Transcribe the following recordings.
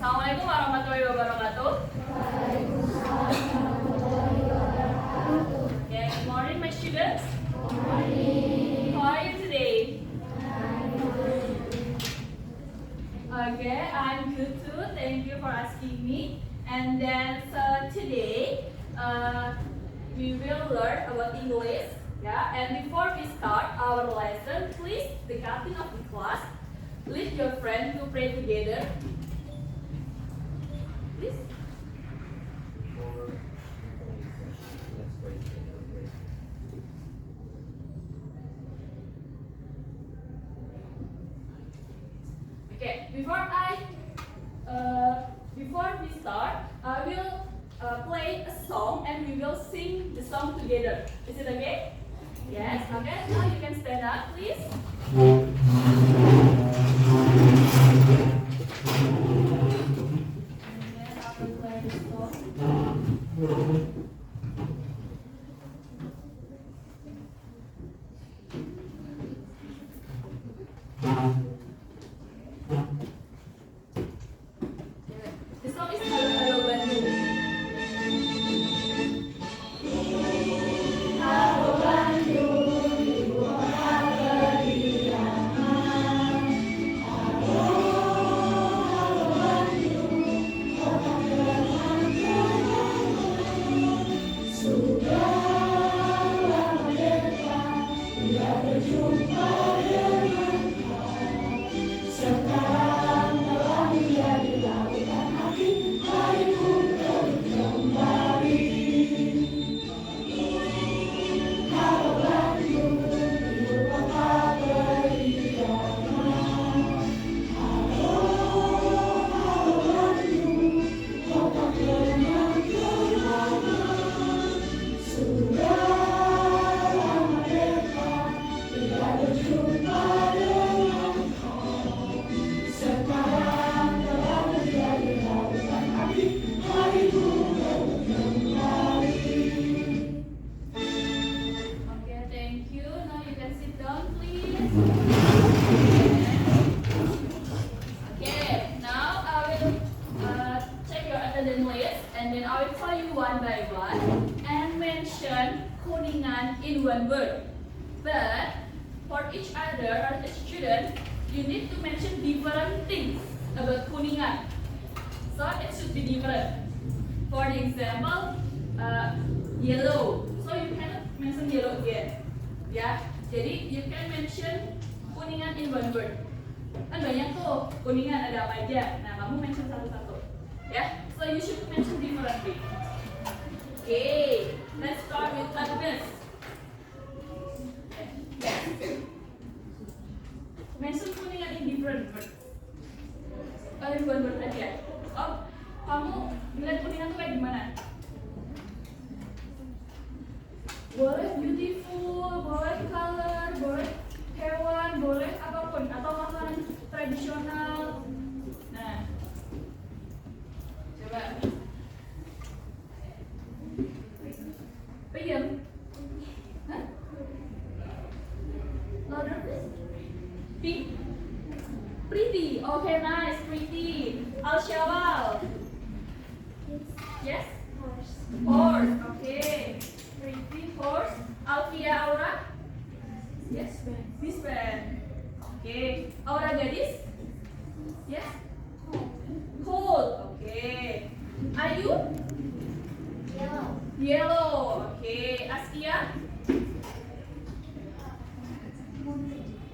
Assalamualaikum warahmatullahi wabarakatuh. Okay, good morning, my students. Good morning. How are you today? Okay, I'm good too. Thank you for asking me. And then, so today, we will learn about English. Yeah, and before we start our lesson, please, the captain of the class, lead your friend to pray together. Please. Okay, before we start, I will play a song and we will sing the song together. Is it okay? Yes. Okay. Now you can stand up, please. The song is Halo Halo Bandung. Halo Bandung, ibu kota beriaman. Halo Bandung, kota bermanfaat. Sudah lama dekat tidak berjumpa dengan kau. Sekarang telah menjadi lautan hati, hariku untuk kembali. Halo Bandung, ibu kota beriaman. Halo Bandung, kota bermanfaat. Sudah lama dekat tidak berjumpa dengan kau. Sekarang telah menjadi lautan hati, hariku untuk kembali. Okay, thank you. Now you can sit down, please. Okay, now I will check your attendance list and then I will tell you one by one and mention Kuningan in one word. But for each other or each student, you need to mention different things about Kuningan. So it should be different. For the example, yellow. So you cannot mention yellow again. Ya, jadi you can mention Kuningan in one word. Kan banyak tuh Kuningan ada apa aja. Nah, kamu mention satu-satu. Ya, so you should mention differently. Okay, let's start with Agnes. Mention Kuningan in different words. In one word aja. Oh, kamu melihat Kuningan tuh kayak gimana? Boleh beautiful, boleh color, boleh hewan, boleh apapun, atau makanan tradisional. Nah, coba. Peyem. Hah? Louder please. Pink. Pretty. Okay, nice. Pretty. Al-Shawal. Yes? Horse. Okay. Pretty horse. Alfia Aura. Yes. Miss Ben. Okay. Aura Gadis. Yes. Cold. Okay. Ayu. Yellow. Okay. Askia.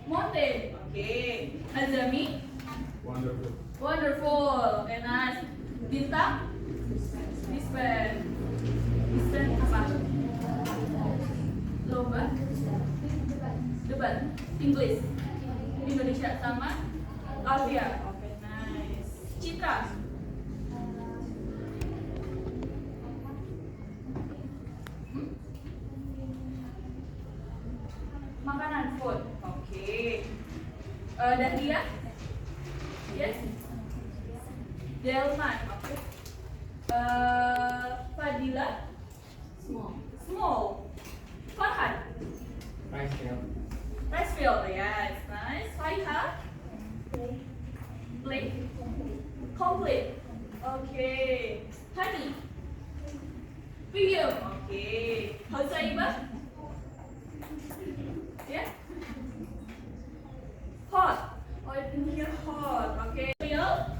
Mountain. Okay. Azami. Wonderful. Wonderful. Okay, nice. Bintang. Dispen. Dispen apa? Lomba. Debat. English. Indonesia sama Asia. Okay, nice. Citra. Makanan, food. Okay. Dahlia. Yes. Delman. Okay. Fadila. Small. Farhan. Rice field. Rice field. Yeah, it's nice. Faiha. Play. complete. Okay. Honey. Premium. Okay. Hausaibah. Yeah. Hot. Oh, I didn't hear hot. Okay. Real.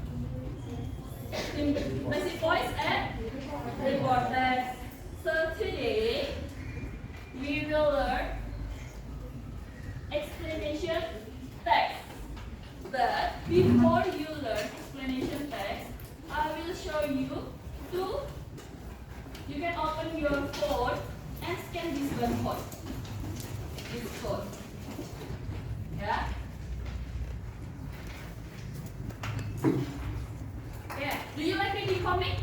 Basic voice and report text. So today we will learn explanation text. But before you learn explanation text, I will show you two. You can open your phone and scan this barcode. This code. Yeah. Yeah. Do you like reading comic?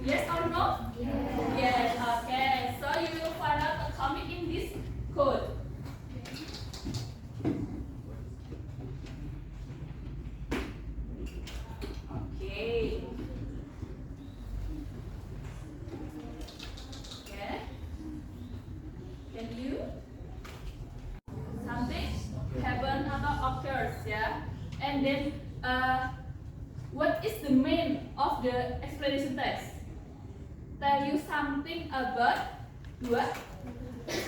Yes or no? Yes. Okay. So you will find out a comic in this code. Okay. Okay. Can you? Something happen atau occurs, yeah. And then, what is the main of the explanation text? Tell you something about what,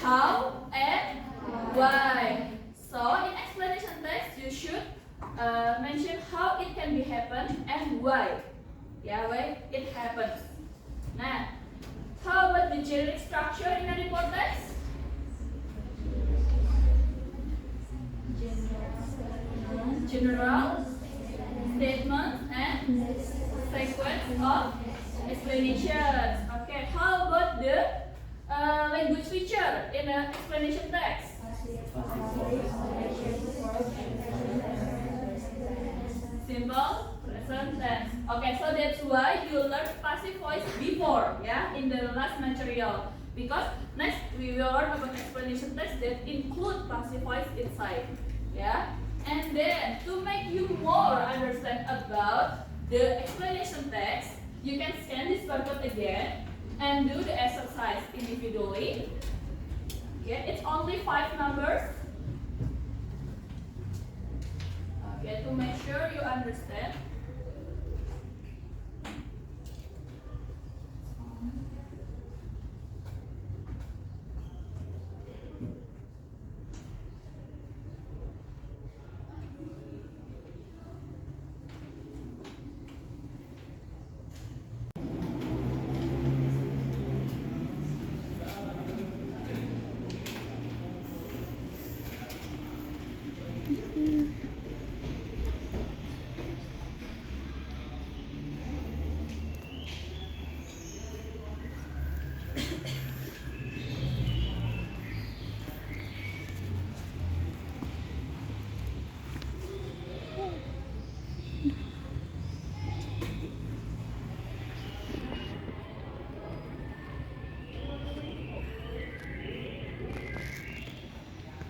how, and why. So in explanation text, you should mention how it can be happen and why. Yeah, why it happens. Nah, how about the generic structure in a report text? General statements and sequence of explanations. Okay, how about the language feature in an explanation text? Simple, present tense. Okay, so that's why you learn passive voice before, yeah, in the last material. Because next we will learn about explanation text that include passive voice inside, yeah. And then to make you more understand about the explanation text, you can scan this barcode again and do the exercise individually. Okay, it's only 5 numbers. Okay, to make sure you understand.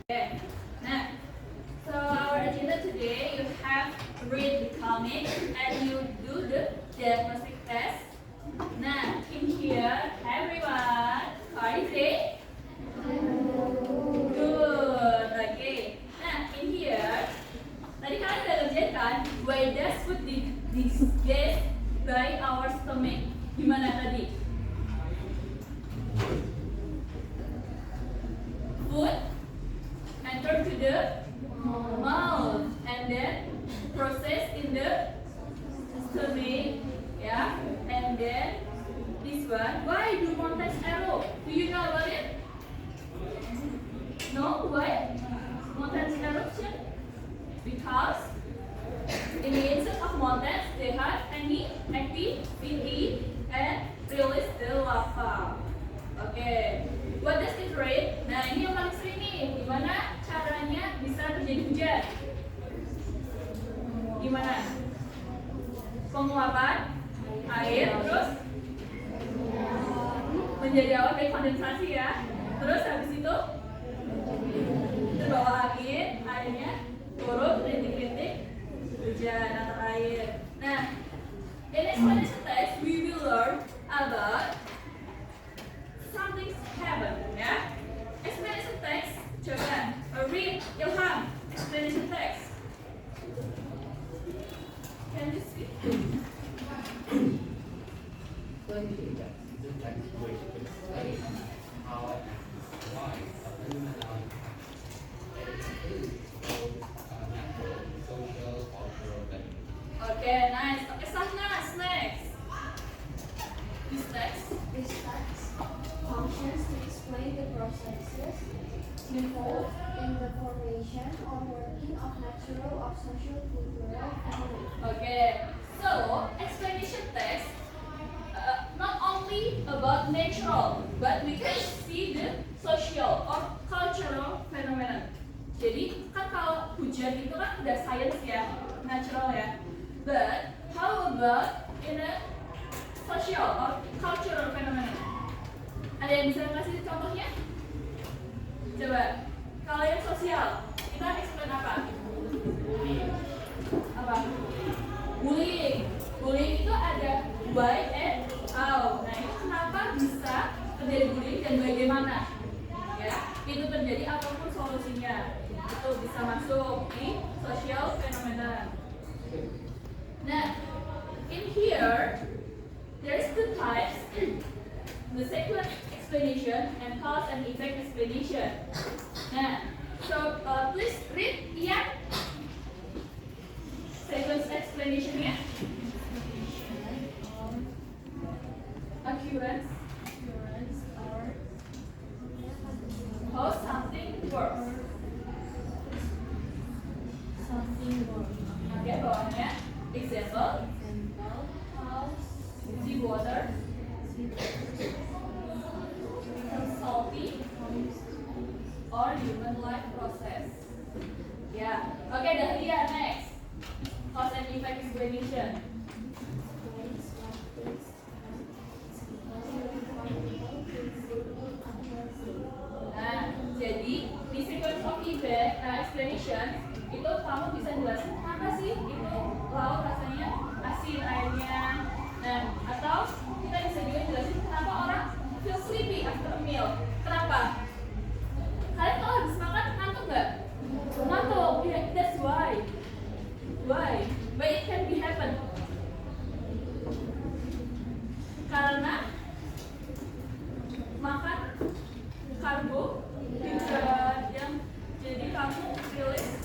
Okay, now, so our agenda today, you have read the comic and you do the diagnostic test. Now, in here, everyone, are you ready? Good, okay. Nah, in here, tadi kalian udah kerjain kan? Why does food this gas by our stomach? Gimana tadi? Food enter to the mouth and then process in the stomach, yeah. And then this one, why do Montes arrow? Do you know about it? No, why? Montes eruption? Because in the insect of mountains they have any activity and release the lava. Okay, what does it read? Nah, ini yang paling sering nih. Gimana caranya bisa terjadi hujan? Gimana? Penguapan air terus menjadi awan dari kondensasi ya. Terus habis itu terbawa angin, airnya turun, rintik-rintik hujan atau air. Nah, in explanation text we will learn about something happen, ya. Explanation text, coba read Ilham explanation text. Okay, nice. Okay, Sahnas, next. This text. This text functions to explain the processes involved in the formation or working of natural or social cultural phenomena. Okay, so explanation text not only about natural, but we can see the social or cultural phenomenon. Jadi kan kalau hujan itu kan udah science ya, natural ya. But how about in a social or cultural phenomenon? Ada yang bisa kasih contohnya? Coba, kalau yang sosial, kita explain apa? Apa? Bullying. Bullying itu ada why and how. Nah, itu kenapa bisa terjadi bullying dan bagaimana? Ya, itu terjadi apapun solusinya. Itu bisa masuk di social phenomenon. Nah, in here there is two types. The sequence explanation and cause and effect explanation. Nah, so please read Ian. Sequence explanation-nya. Occurrence or how something works. Oke, bawahnya example. How See water. Salty or human life process. Ya, oke, Dahlia next. Cause and effect explanation. Nah, jadi di sequence of event, explanation itu kamu bisa jelasin kenapa sih itu laut rasanya asin airnya. Nah, atau kita bisa juga jelasin kenapa orang feel sleepy after a meal. Kenapa? Kalian kalau habis makan ngantuk nggak? Ngantuk. Yeah, that's why. Why? But it can be happen. Karena makan karbohidrat yang jadi kamu release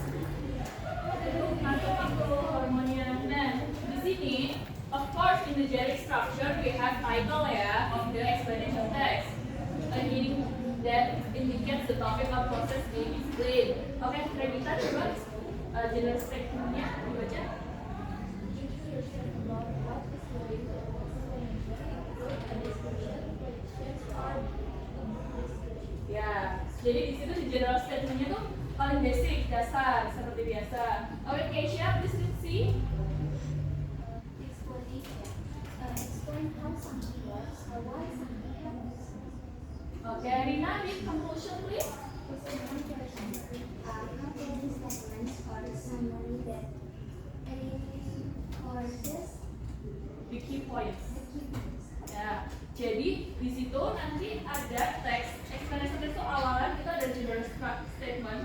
itu ngantuk hormonnya. Nah, di sini of course in the generic structure we have title ya of the explanation text, a meaning that indicates the topic or process being explained. Oke, Renita coba generic statement-nya dibaca. Ya, jadi di situ di general statement-nya tuh paling basic, dasar seperti biasa. Oke, Keisha, please see. explanation. Explain how something works or why something happens. Oke, Rina, read conclusion please. Contain statements or summary that reinforces The key points. the key points. Ya, jadi di situ nanti ada teks explanation itu awalan kita ada general statement.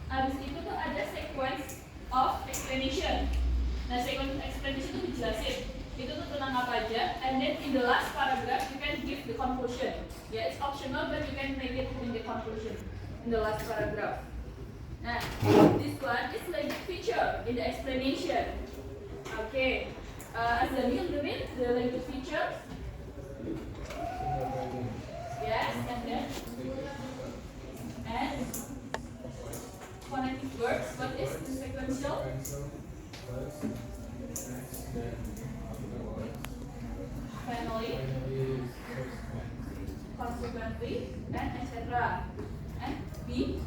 Habis itu tuh ada sequence of explanation. Nah, sequence explanation itu dijelasin. Itu tuh tentang apa aja. And then in the last paragraph you can give the conclusion. Yeah, it's optional but you can make it in the conclusion in the last paragraph. Nah, this one is like feature in the explanation. Okay. Azamil, read the language features. Yes, and then and phonetic words. What is the sequential? Finally, consequently, and etc. And B.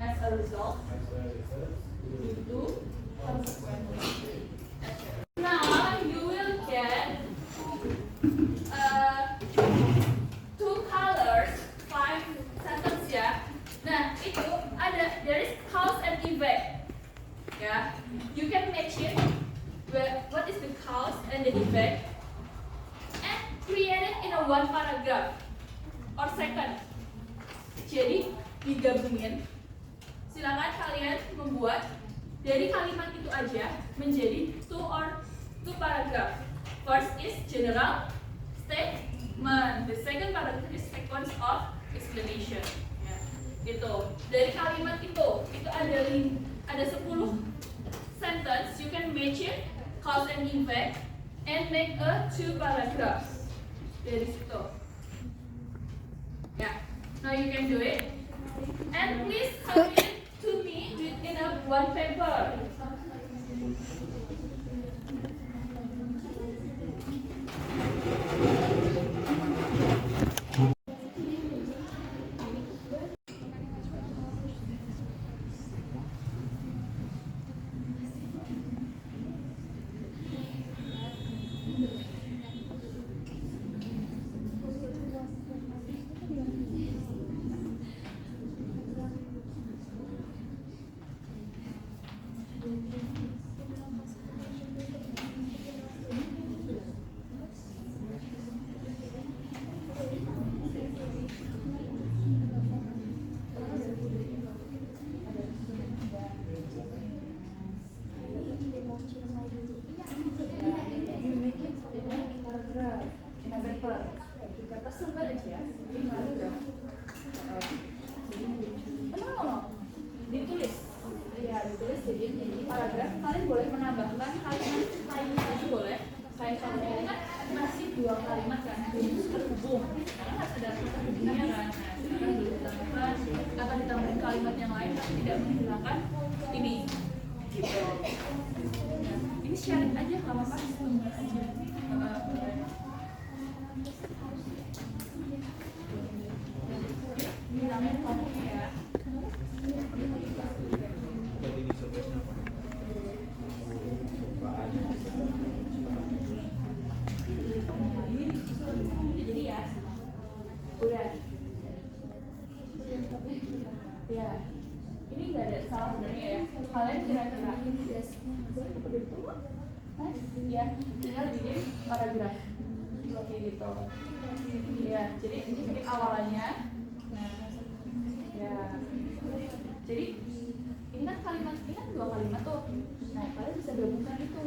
As a result, due to, consequently, etc. Now you will get two colors, 5 sentence ya. Nah itu ada there is cause and effect. Ya, you can match it. What is the cause and the effect? And create it in a one paragraph or second. Jadi digabungin. Silakan kalian membuat dari kalimat itu aja menjadi two paragraph. First is general statement. The second paragraph is sequence of explanation. Yeah. Itu dari kalimat itu ada 10 sentence. You can match it, cause and effect, and make a 2 paragraphs dari situ. Yeah, now you can do it. And please submit to me within one paper. Ditulis, ya ditulis jadi paragraf. Kalian boleh menambahkan kalimat aja boleh. Kayak kalau ini kan masih 2 kalimat kan, terus terhubung. Karena harus ada terhubungnya kan. Nah, akan ditambahin kalimat yang lain tapi tidak menghilangkan ini. Gitu. Ini sharing aja, nggak apa-apa, sebentar aja. Ini namanya topik ya. Jadi ya, udah. Ya, ini nggak ada salah sebenarnya ya. Kalian kira-kira ya, tinggal bikin paragraf. Oke gitu. Ya, jadi ini bikin awalannya. Nah, ya. Jadi ini kan kalimat, ini kan 2 kalimat tuh. Nah, kalian bisa gabungkan itu.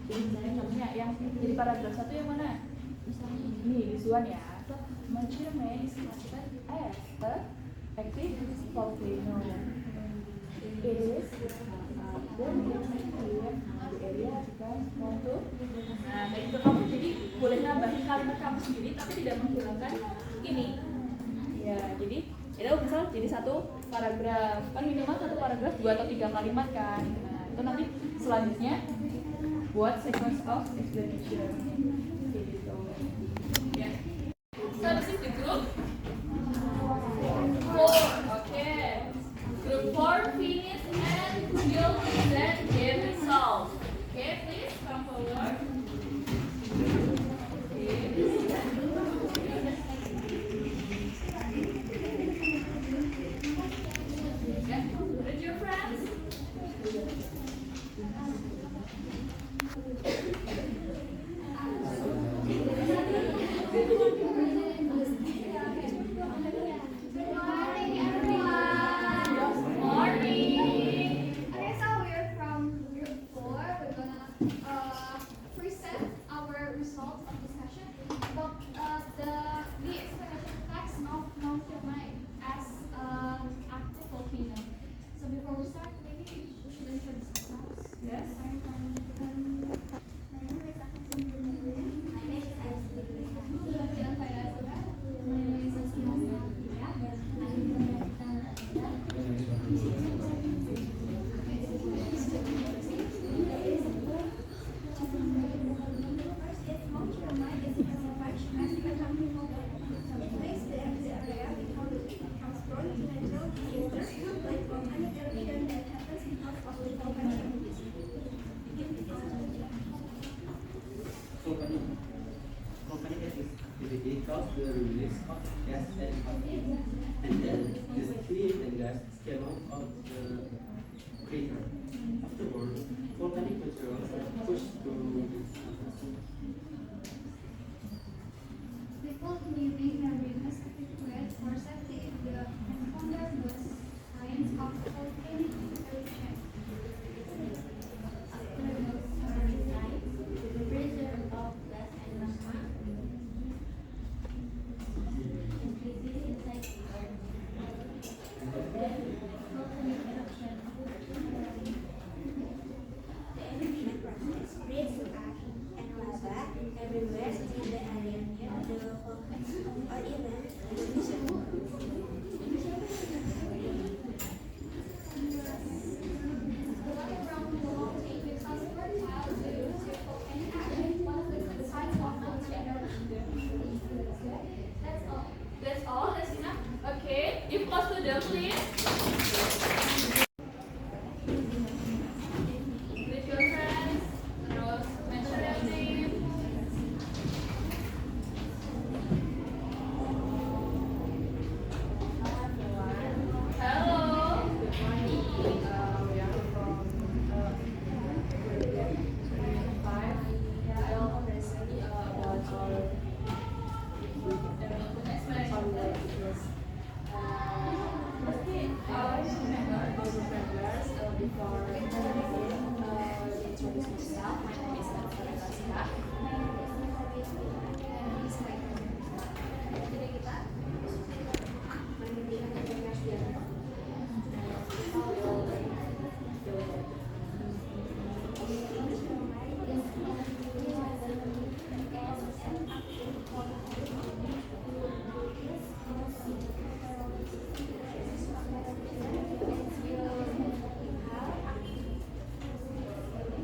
Jadi misalnya contohnya yang jadi paragraf 1 yang mana? Misalnya ini visual ya. Mature may is classified as a active volcano. It is the area because to. Nah, dari itu kamu jadi boleh nambahin kalimat kamu sendiri tapi tidak menghilangkan ini. Ya, jadi itu misal jadi 1 paragraf, kan minimal 1 paragraf 2 atau 3 kalimat kan. Nah, itu nanti selanjutnya buat sequence of explanation gitu. Ya. So this is the group 4. Okay. Group 4 finish and will present their results. Okay, please come forward. With your friends. Morning. Okay, so we're from group 4. We're gonna present our results of the session about the explanation text of Mount Yamai as active volcano. So before we start, maybe we should introduce ourselves. Yes. Volcanic activity causes the release of gas and then the steam and gas came out of the crater. Afterward, volcanic materials are pushed through the Before leaving the Venus with for safety, the transponder was science of volcanic eruption. After those early signs, the pressure of gas and magma increasing inside the earth. That's all, that's enough. Okay, you close the door, please. With your friends, terus mention your name. Hello. Good morning. We are from grade 5. I'll present about our languages. Our members before I introduce myself. My name is Natasha Lasika.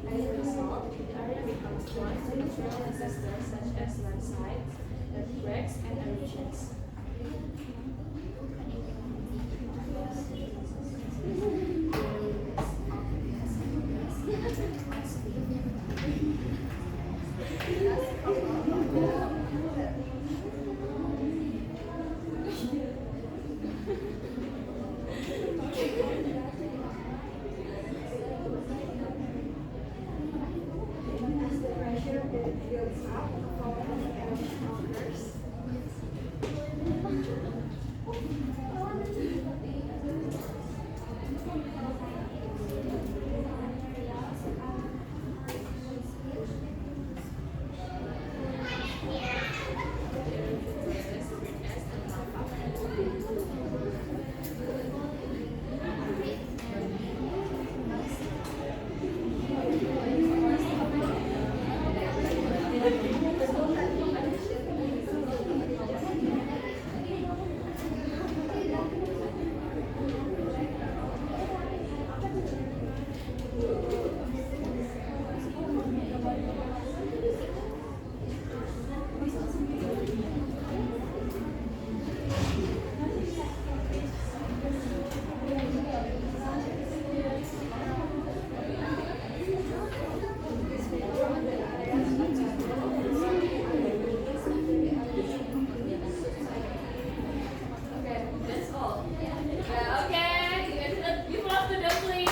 As a result, the area becomes one to natural disasters such as landslides, earthquakes, and eruptions. As the pressure builds up, volcanic eruption occurs. Okay, that's all. Yeah, okay, you close the door, please.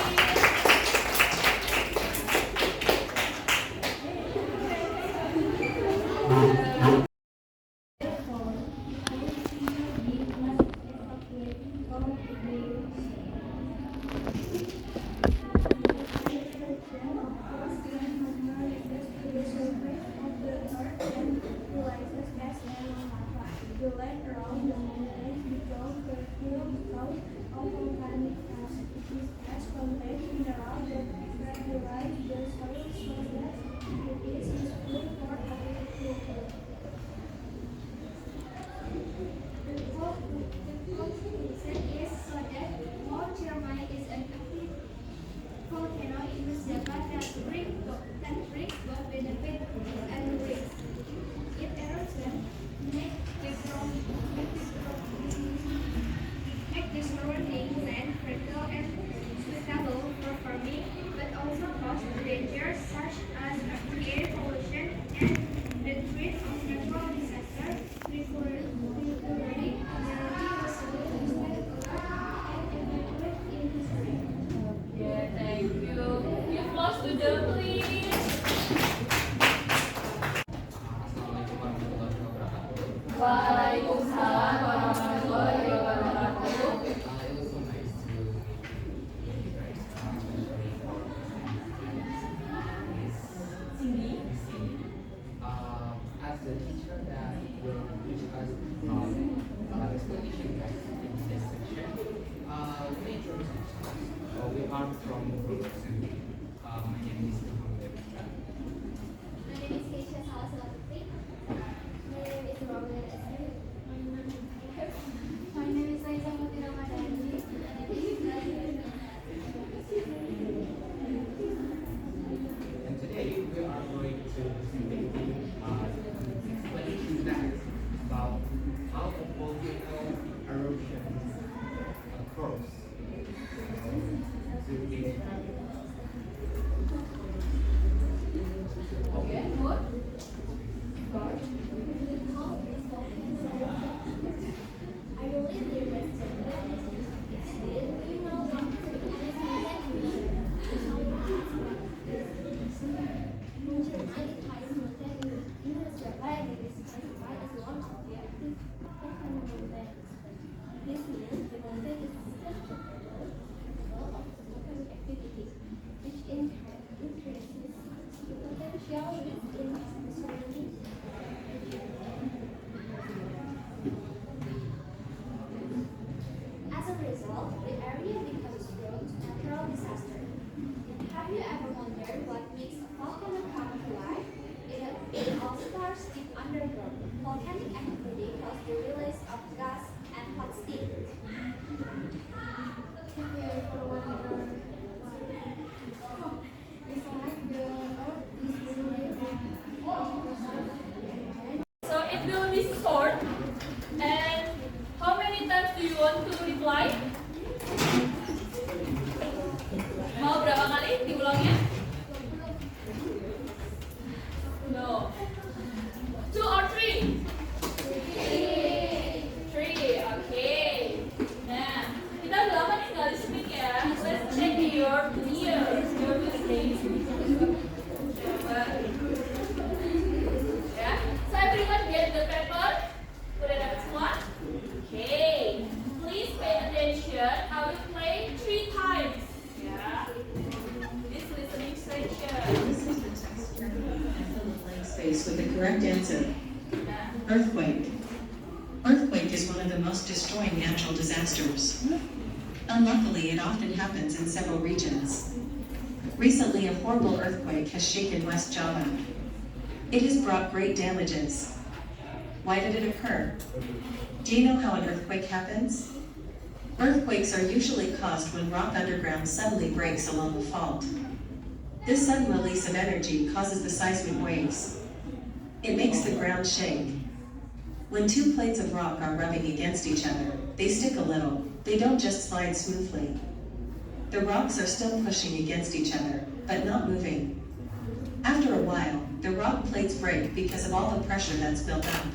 The land around the mountains becomes fertile because of volcanic ash. It is ash contains minerals that fertilize the soil so that it is useful for agriculture. The conclusion is so that Mount Ciremai is an active volcano in West Java that brings both benefit and risk. It eruption make the surrounding land fertile and suitable for farming, but also pose dangers such as air pollution and the threat of natural disasters, requiring energy resources and evacuate in history. Yeah, thank you. You close the door, please. Assalamualaikum warahmatullahi wabarakatuh. Waalaikumsalam warahmatullahi wabarakatuh. It was so nice to meet you guys, especially for Cindy. as the teacher that will teach us explanation guys in this section. We may introduce ourselves. We are from Group 2. My name is Muhammad. My name is Keisha Salaswati. My name is Robert Esri. My multiply? Mau berapa kali diulangnya? No. 2 or 3? 3. Okay. Nah, kita udah lama nih nggak listening ya. Let's check your ears, your listening. Coba. Ya. So everyone get the paper? Udah dapat semua? Okay. Please pay attention. I will play 3 times. Yeah. This listening section. Space with the correct answer. Nah. Earthquake. Earthquake is one of the most destroying natural disasters. Unluckily, it often happens in several regions. Recently, a horrible earthquake has shaken West Java. It has brought great damages. Why did it occur? Do you know how an earthquake happens? Earthquakes are usually caused when rock underground suddenly breaks along the fault. This sudden release of energy causes the seismic waves. It makes the ground shake. When two plates of rock are rubbing against each other, they stick a little. They don't just slide smoothly. The rocks are still pushing against each other, but not moving. After a while, the rock plates break because of all the pressure that's built up.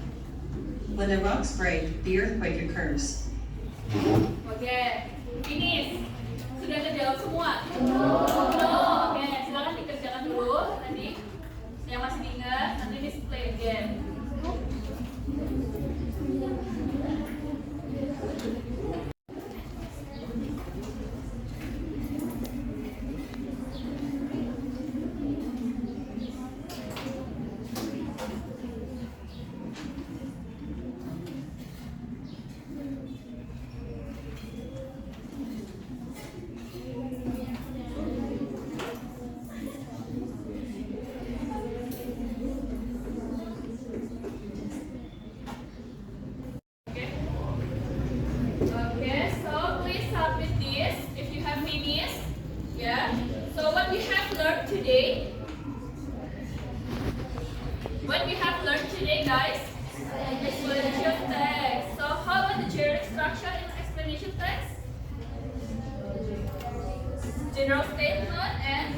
When the rocks break, the earthquake occurs. Oke, finish. Sudah terjawab semua? Belum. Oke, silakan dikerjakan dulu. Nanti yang masih diingat, nanti display again. Okay, so please submit this if you have finished. Yeah. So what we have learned today? What we have learned today, guys? Explanation text. So how about the generic structure in explanation text? General statement and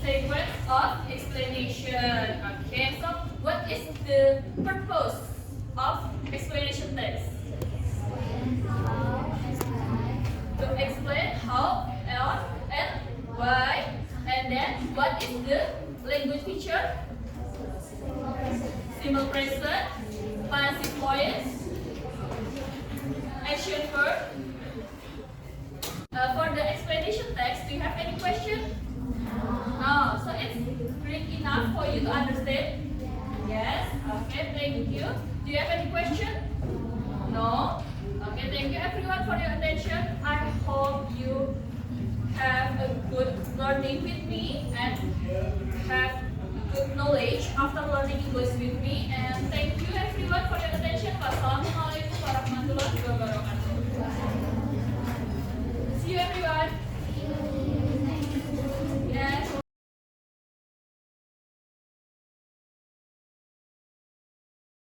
sequence of explanation. Okay. So what is the purpose of explanation text? To explain how and why, and then what is the language feature, simple present, passive voice, action verb. For the explanation text, do you have any question? No. So it's great enough for you to understand? Yes. Okay. Thank you. Do you have any question? No. Okay, thank you everyone for your attention. I hope you have a good learning with me and have good knowledge after learning English with me. And thank you everyone for your attention. Wassalamualaikum warahmatullahi wabarakatuh.